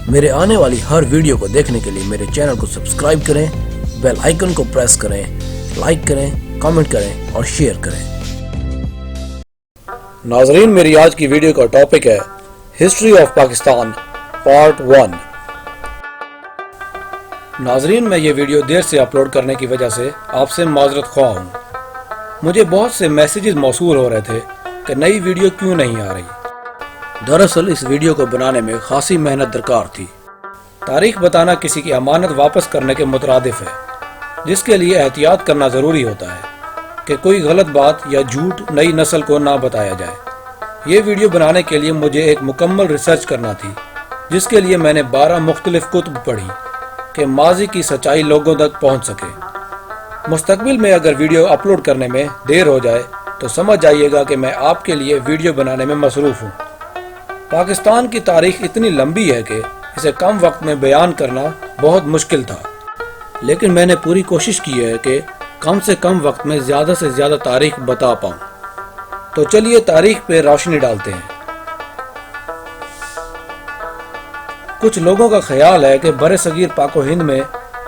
میرے آنے والی ہر ویڈیو کو دیکھنے کے لیے میرے چینل کو سبسکرائب کریں، بیل آئیکن کو پریس کریں، لائک کریں، کامنٹ کریں اور شیئر کریں۔ ناظرین، میری آج کی ویڈیو کا ٹاپک ہے ہسٹری آف پاکستان پارٹ 1۔ ناظرین، میں یہ ویڈیو دیر سے اپلوڈ کرنے کی وجہ سے آپ سے معذرت خواہ ہوں۔ مجھے بہت سے میسیجز موصول ہو رہے تھے کہ نئی ویڈیو کیوں نہیں آ رہی۔ دراصل اس ویڈیو کو بنانے میں خاصی محنت درکار تھی۔ تاریخ بتانا کسی کی امانت واپس کرنے کے مترادف ہے، جس کے لیے احتیاط کرنا ضروری ہوتا ہے کہ کوئی غلط بات یا جھوٹ نئی نسل کو نہ بتایا جائے۔ یہ ویڈیو بنانے کے لیے مجھے ایک مکمل ریسرچ کرنا تھی، جس کے لیے میں نے 12 مختلف کتب پڑھی کہ ماضی کی سچائی لوگوں تک پہنچ سکے۔ مستقبل میں اگر ویڈیو اپلوڈ کرنے میں دیر ہو جائے تو سمجھ جائیے گا کہ میں آپ کے لیے ویڈیو بنانے میں مصروف ہوں۔ پاکستان کی تاریخ اتنی لمبی ہے کہ اسے کم وقت میں بیان کرنا بہت مشکل تھا، لیکن میں نے پوری کوشش کی ہے کہ کم سے کم وقت میں زیادہ سے زیادہ تاریخ بتا پاؤں۔ تو چلیے تاریخ پہ روشنی ڈالتے ہیں۔ کچھ لوگوں کا خیال ہے کہ بر صغیر پاک و ہند میں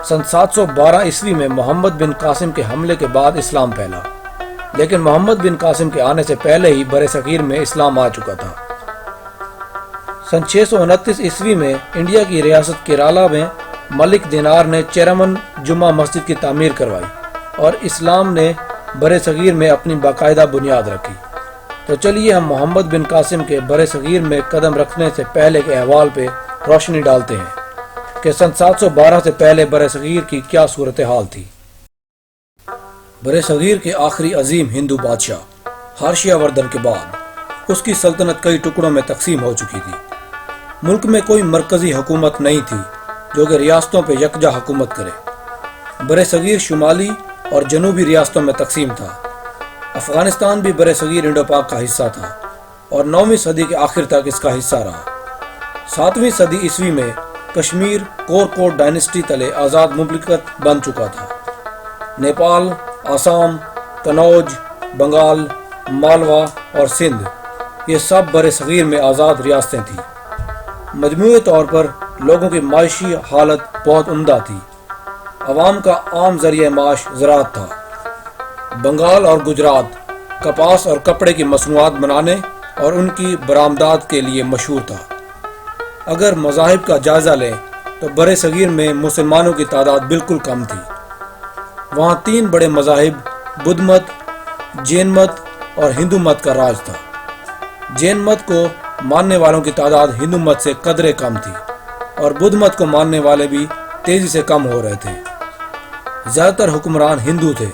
سن 712 عیسوی میں محمد بن قاسم کے حملے کے بعد اسلام پھیلا، لیکن محمد بن قاسم کے آنے سے پہلے ہی بر صغیر میں اسلام آ چکا تھا۔ سن 629 عیسوی میں انڈیا کی ریاست کیرالہ میں ملک دینار نے چیرمن جمعہ مسجد کی تعمیر کروائی اور اسلام نے بر صغیر میں اپنی باقاعدہ بنیاد رکھی۔ تو چلیے ہم محمد بن قاسم کے بر صغیر میں قدم رکھنے سے پہلے کے احوال پہ روشنی ڈالتے ہیں کہ سن 712 سے پہلے بر صغیر کی کیا صورتحال تھی۔ بر صغیر کے آخری عظیم ہندو بادشاہ ہارشیہ وردھن کے بعد اس کی سلطنت کئی ٹکڑوں میں تقسیم ہو چکی تھی۔ ملک میں کوئی مرکزی حکومت نہیں تھی جو کہ ریاستوں پہ یکجا حکومت کرے۔ بر صغیر شمالی اور جنوبی ریاستوں میں تقسیم تھا۔ افغانستان بھی بر صغیر انڈو پاک کا حصہ تھا اور 9ویں صدی کے آخر تک اس کا حصہ رہا۔ 7ویں صدی عیسوی میں کشمیر کورکوٹ ڈائنسٹی تلے آزاد مملکت بن چکا تھا۔ نیپال، آسام، کنوج، بنگال، مالوا اور سندھ، یہ سب بر صغیر میں آزاد ریاستیں تھیں۔ مجموعی طور پر لوگوں کی معاشی حالت بہت عمدہ تھی۔ عوام کا عام ذریعہ معاش زراعت تھا۔ بنگال اور گجرات کپاس اور کپڑے کی مصنوعات بنانے اور ان کی برآمدات کے لیے مشہور تھا۔ اگر مذاہب کا جائزہ لیں تو بر صغیر میں مسلمانوں کی تعداد بالکل کم تھی۔ وہاں 3 بڑے مذاہب بدھ مت، جین مت اور ہندو مت کا راج تھا۔ جین مت کو ماننے والوں کی تعداد ہندو مت سے قدرے کم تھی اور بدھ مت کو ماننے والے بھی تیزی سے کم ہو رہے تھے۔ زیادہ تر حکمران ہندو تھے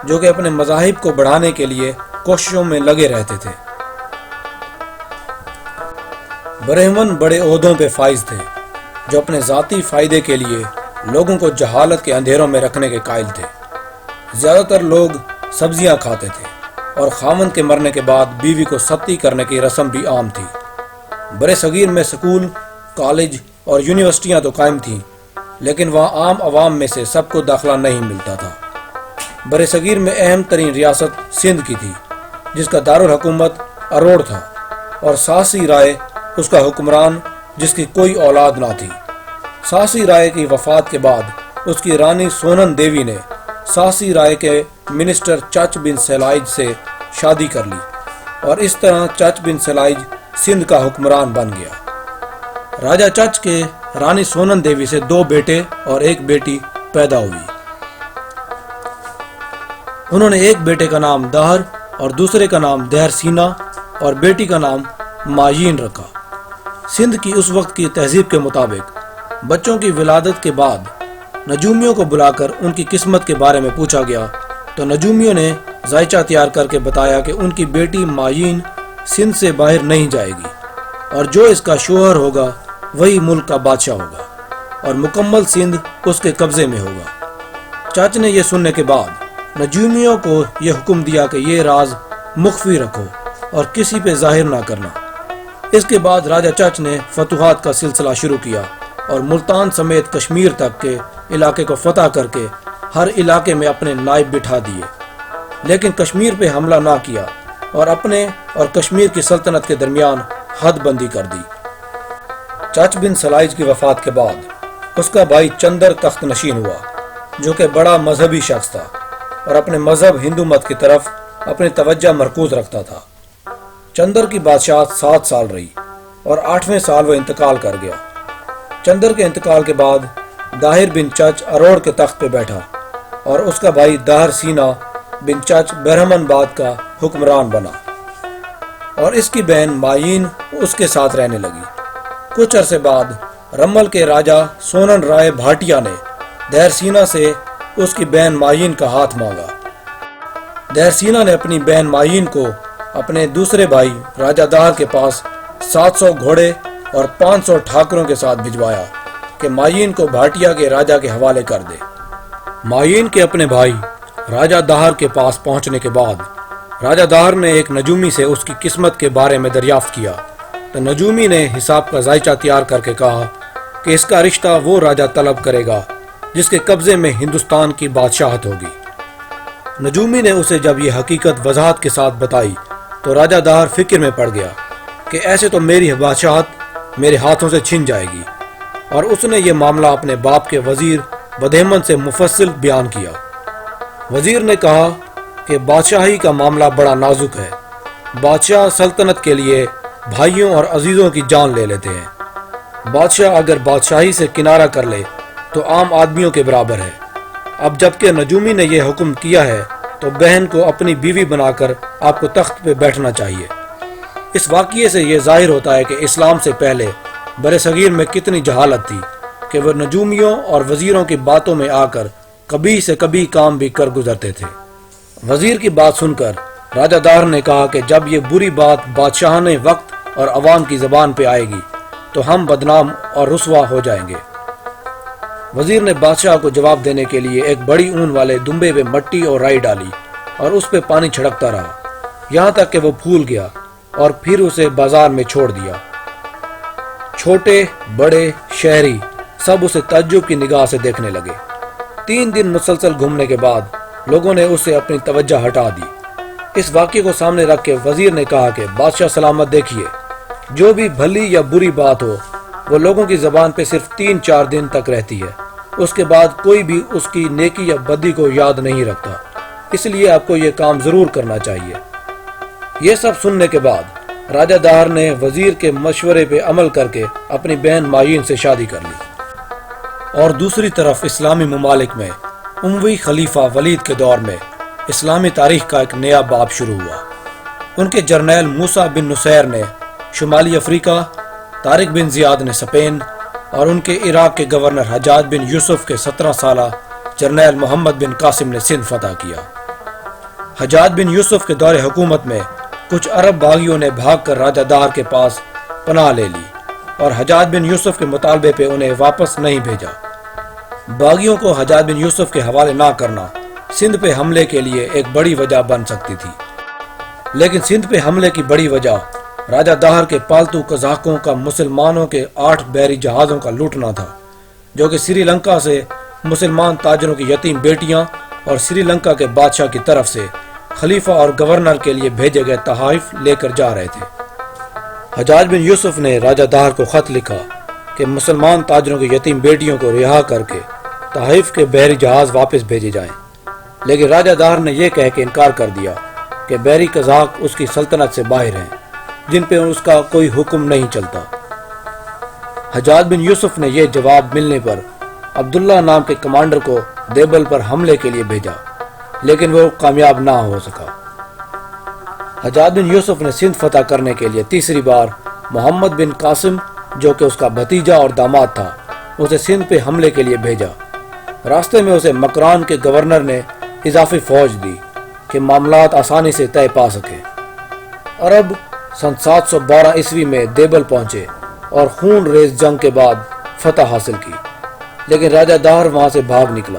جو کہ اپنے مذاہب کو بڑھانے کے لیے کوششوں میں لگے رہتے تھے۔ برہمن بڑے عہدوں پہ فائز تھے جو اپنے ذاتی فائدے کے لیے لوگوں کو جہالت کے اندھیروں میں رکھنے کے قائل تھے۔ زیادہ تر لوگ سبزیاں کھاتے تھے اور خاوند کے مرنے کے بعد بیوی کو ستی کرنے کی رسم بھی عام تھی۔ بر صغیر میں سکول، کالج اور یونیورسٹیاں تو قائم تھیں، لیکن وہاں عام عوام میں سے سب کو داخلہ نہیں ملتا تھا۔ بر صغیر میں اہم ترین ریاست سندھ کی تھی، جس کا دارالحکومت اروڑ تھا، اور ساسی رائے اس کا حکمران جس کی کوئی اولاد نہ تھی۔ ساسی رائے کی وفات کے بعد اس کی رانی سونن دیوی نے ساسی رائے کے منسٹر چچ بن سلائج سے شادی کر لی اور اس طرح چچ بن سلائج سندھ کا حکمران بن گیا۔ راجہ چچ کے رانی سونن دیوی سے 2 بیٹے اور 1 بیٹی پیدا ہوئی۔ انہوں نے ایک بیٹے کا نام دہر اور دوسرے کا نام دہر سینا اور بیٹی کا نام ماجین رکھا۔ سندھ کی اس وقت کی تہذیب کے مطابق بچوں کی ولادت کے بعد نجومیوں کو بلا کر ان کی قسمت کے بارے میں پوچھا گیا تو نجومیوں نے ذائچہ تیار کر کے بتایا کہ ان کی بیٹی ماجین سندھ سے باہر نہیں جائے گی اور جو اس کا شوہر ہوگا وہی ملک کا بادشاہ ہوگا اور مکمل سندھ اس کے قبضے میں ہوگا۔ چچ نے یہ سننے کے بعد نجومیوں کو یہ حکم دیا کہ یہ راز مخفی رکھو اور کسی پہ ظاہر نہ کرنا۔ اس کے بعد راجہ چچ نے فتوحات کا سلسلہ شروع کیا اور ملتان سمیت کشمیر تک کے علاقے کو فتح کر کے ہر علاقے میں اپنے نائب بٹھا دیے، لیکن کشمیر پہ حملہ نہ کیا اور اپنے اور کشمیر کی سلطنت کے درمیان حد بندی کر دی۔ چچ بن سلائج کی وفات کے بعد اس کا بھائی چندر تخت نشین ہوا، جو کہ بڑا مذہبی شخص تھا اور اپنے مذہب ہندو مت کی طرف اپنی توجہ مرکوز رکھتا تھا۔ چندر کی بادشاہت 7 سال رہی اور 8ویں سال وہ انتقال کر گیا۔ چندر کے انتقال کے بعد داہر بن چچ اروڑ کے تخت پہ بیٹھا اور اس کا بھائی داہر سینا بن چچ برہمن باد کا حکمران بنا اور اس کی بہن ماین اس کے ساتھ رہنے لگی۔ کچھ عرصے بعد رمل کے راجہ سونن رائے بھاٹیا نے دہر سینا سے اس کی بہن ماین کا ہاتھ مانگا۔ دہر سینا نے اپنی بہن ماین کو اپنے دوسرے بھائی راجہ داہر کے پاس 700 گھوڑے اور 500 ٹھاکروں کے ساتھ بھجوایا کہ ماین کو بھاٹیا کے راجہ کے حوالے کر دے۔ ماین کے اپنے بھائی راجہ داہر کے پاس پہنچنے کے بعد راجہ داہر نے ایک نجومی سے اس کی قسمت کے بارے میں دریافت کیا تو نجومی نے حساب کا ذائچہ تیار کر کے کہا کہ اس کا رشتہ وہ راجہ طلب کرے گا جس کے قبضے میں ہندوستان کی بادشاہت ہوگی۔ نجومی نے اسے جب یہ حقیقت وضاحت کے ساتھ بتائی تو راجہ داہر فکر میں پڑ گیا کہ ایسے تو میری بادشاہت میرے ہاتھوں سے چھن جائے گی، اور اس نے یہ معاملہ اپنے باپ کے وزیر بدہمن سے مفصل بیان کیا۔ وزیر نے کہا کہ بادشاہی کا معاملہ بڑا نازک ہے، بادشاہ سلطنت کے لیے بھائیوں اور عزیزوں کی جان لے لیتے ہیں۔ بادشاہ اگر بادشاہی سے کنارہ کر لے تو عام آدمیوں کے برابر ہے۔ اب جبکہ نجومی نے یہ حکم کیا ہے تو بہن کو اپنی بیوی بنا کر آپ کو تخت پہ بیٹھنا چاہیے۔ اس واقعے سے یہ ظاہر ہوتا ہے کہ اسلام سے پہلے برصغیر میں کتنی جہالت تھی کہ وہ نجومیوں اور وزیروں کی باتوں میں آ کر کبھی سے کبھی کام بھی کر گزرتے تھے۔ وزیر کی بات سن کر راجہ داہر نے کہا کہ جب یہ بری بات بادشاہان وقت اور عوام کی زبان پہ آئے گی تو ہم بدنام اور رسوا ہو جائیں گے۔ وزیر نے بادشاہ کو جواب دینے کے لیے ایک بڑی اون والے دمبے پہ مٹی اور رائی ڈالی اور اس پہ پانی چھڑکتا رہا یہاں تک کہ وہ پھول گیا اور پھر اسے بازار میں چھوڑ دیا۔ چھوٹے بڑے شہری سب اسے تعجب کی نگاہ سے دیکھنے لگے۔ 3 دن مسلسل گھومنے کے بعد لوگوں نے اسے اپنی توجہ ہٹا دی۔ اس واقعے کو سامنے رکھ کے وزیر نے کہا کہ بادشاہ سلامت دیکھیے، جو بھی بھلی یا بری بات ہو وہ لوگوں کی زبان پہ صرف 3-4 دن تک رہتی ہے، اس کے بعد کوئی بھی اس کی نیکی یا بدی کو یاد نہیں رکھتا، اس لیے آپ کو یہ کام ضرور کرنا چاہیے۔ یہ سب سننے کے بعد راجہ داہر نے وزیر کے مشورے پہ عمل کر کے اپنی بہن ماین سے شادی کر لی۔ اور دوسری طرف اسلامی ممالک میں اموی خلیفہ ولید کے دور میں اسلامی تاریخ کا ایک نیا باب شروع ہوا۔ ان کے جرنیل موسیٰ بن نصیر نے شمالی افریقہ، طارق بن زیاد نے اسپین اور ان کے عراق کے گورنر حجاج بن یوسف کے 17 سالہ جرنیل محمد بن قاسم نے سندھ فتح کیا۔ حجاج بن یوسف کے دور حکومت میں کچھ عرب باغیوں نے بھاگ کر راجہ داہر کے پاس پناہ لے لی اور حجاج بن یوسف کے مطالبے پہ انہیں واپس نہیں بھیجا۔ باغیوں کو حجاج بن یوسف کے حوالے نہ کرنا سندھ پہ حملے کے لیے ایک بڑی وجہ بن سکتی تھی، لیکن سندھ پہ حملے کی بڑی وجہ راجہ داہر کے پالتو قزاقوں کا مسلمانوں کے 8 بحری جہازوں کا لوٹنا تھا، جو کہ سری لنکا سے مسلمان تاجروں کی یتیم بیٹیاں اور سری لنکا کے بادشاہ کی طرف سے خلیفہ اور گورنر کے لیے بھیجے گئے تحائف لے کر جا رہے تھے۔ حجاج بن یوسف نے راجہ داہر کو خط لکھا کہ مسلمان تاجروں کی یتیم بیٹیوں کو رہا کر کے تحائف کے بحری جہاز واپس بھیجے جائیں، لیکن راجہ داہر نے یہ کہہ کے انکار کر دیا کہ بحری قزاق اس کی سلطنت سے باہر ہیں، جن پہ اس کا کوئی حکم نہیں چلتا۔ حجاج بن یوسف نے یہ جواب ملنے پر عبداللہ نام کے کمانڈر کو دیبل پر حملے کے لیے بھیجا، لیکن وہ کامیاب نہ ہو سکا۔ حجاج بن یوسف نے سندھ فتح کرنے کے لیے تیسری بار محمد بن قاسم، جو کہ اس کا بھتیجا اور داماد تھا، اسے سندھ پہ حملے کے لیے بھیجا۔ راستے میں اسے مکران کے گورنر نے اضافی فوج دی کہ معاملات آسانی سے طے پا سکے۔ عرب سن 712 عیسوی میں دیبل پہنچے اور خون ریز جنگ کے بعد فتح حاصل کی، لیکن راجہ داہر وہاں سے بھاگ نکلا۔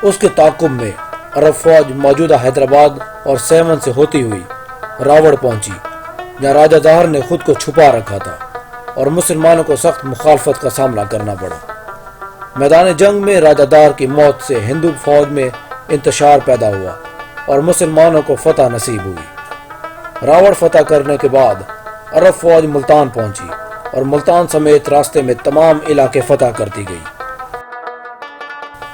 اس کے تعاقب میں عرب فوج موجودہ حیدرآباد اور سیون سے ہوتی ہوئی راوڑ پہنچی، جہاں راجہ داہر نے خود کو چھپا رکھا تھا اور مسلمانوں کو سخت مخالفت کا سامنا کرنا پڑا۔ میدان جنگ میں راجہ داہر کی موت سے ہندو فوج میں انتشار پیدا ہوا اور مسلمانوں کو فتح نصیب ہوئی۔ راوڑ فتح کرنے کے بعد عرب فوج ملتان پہنچی اور ملتان سمیت راستے میں تمام علاقے فتح کر دی گئی۔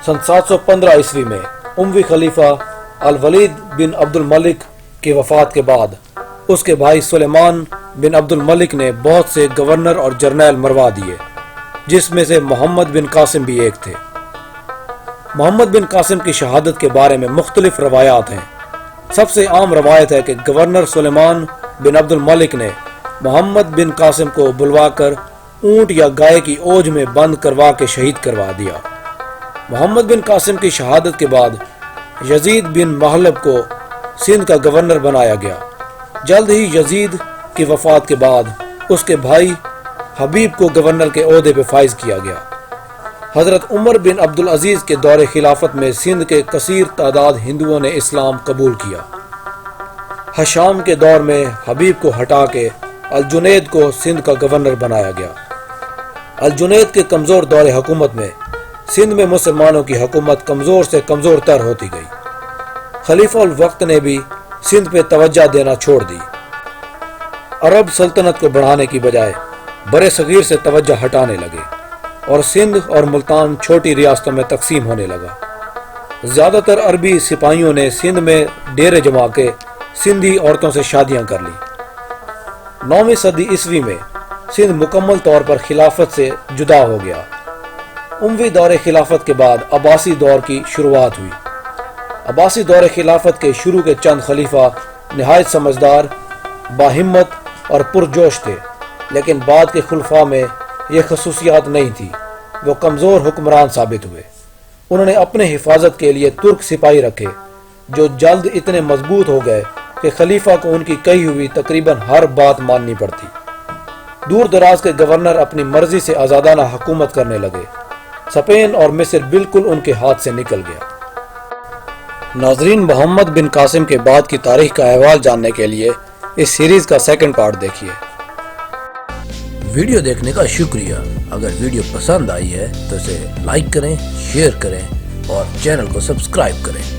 سن 715 عیسوی میں اموی خلیفہ الولید بن عبد الملک کی وفات کے بعد اس کے بھائی سلیمان بن عبد الملک نے بہت سے گورنر اور جرنیل مروا دیے، جس میں سے محمد بن قاسم بھی ایک تھے۔ محمد بن قاسم کی شہادت کے بارے میں مختلف روایات ہیں۔ سب سے عام روایت ہے کہ گورنر سلیمان بن عبد الملک نے محمد بن قاسم کو بلوا کر اونٹ یا گائے کی اوج میں بند کروا کے شہید کروا دیا۔ محمد بن قاسم کی شہادت کے بعد یزید بن محلب کو سندھ کا گورنر بنایا گیا۔ جلد ہی یزید کی وفات کے بعد اس کے بھائی حبیب کو گورنر کے عہدے پہ فائز کیا گیا۔ حضرت عمر بن عبدالعزیز کے دور خلافت میں سندھ کے کثیر تعداد ہندوؤں نے اسلام قبول کیا۔ حشام کے دور میں حبیب کو ہٹا کے الجنید کو سندھ کا گورنر بنایا گیا۔ الجنید کے کمزور دور حکومت میں سندھ میں مسلمانوں کی حکومت کمزور سے کمزور تر ہوتی گئی۔ خلیفہ الوقت نے بھی سندھ پہ توجہ دینا چھوڑ دی۔ عرب سلطنت کو بڑھانے کی بجائے برے صغیر سے توجہ ہٹانے لگے اور سندھ اور ملتان چھوٹی ریاستوں میں تقسیم ہونے لگا۔ زیادہ تر عربی سپاہیوں نے سندھ میں ڈیرے جما کے سندھی عورتوں سے شادیاں کر لی۔ 9ویں صدی عیسوی میں سندھ مکمل طور پر خلافت سے جدا ہو گیا۔ اموی دور خلافت کے بعد عباسی دور کی شروعات ہوئی۔ عباسی دور خلافت کے شروع کے چند خلیفہ نہایت سمجھدار، باہمت اور پرجوش تھے، لیکن بعد کے خلفاء میں یہ خصوصیات نہیں تھی۔ وہ کمزور حکمران ثابت ہوئے۔ انہوں نے اپنے حفاظت کے لیے ترک سپاہی رکھے جو جلد اتنے مضبوط ہو گئے کہ خلیفہ کو ان کی کہی ہوئی تقریباً ہر بات ماننی پڑتی۔ دور دراز کے گورنر اپنی مرضی سے آزادانہ حکومت کرنے لگے۔ اسپین اور مصر بالکل ان کے ہاتھ سے نکل گیا۔ ناظرین، محمد بن قاسم کے بعد کی تاریخ کا احوال جاننے کے لیے اس سیریز کا سیکنڈ پارٹ دیکھیے۔ ویڈیو دیکھنے کا شکریہ۔ اگر ویڈیو پسند آئی ہے تو اسے لائک کریں، شیئر کریں اور چینل کو سبسکرائب کریں۔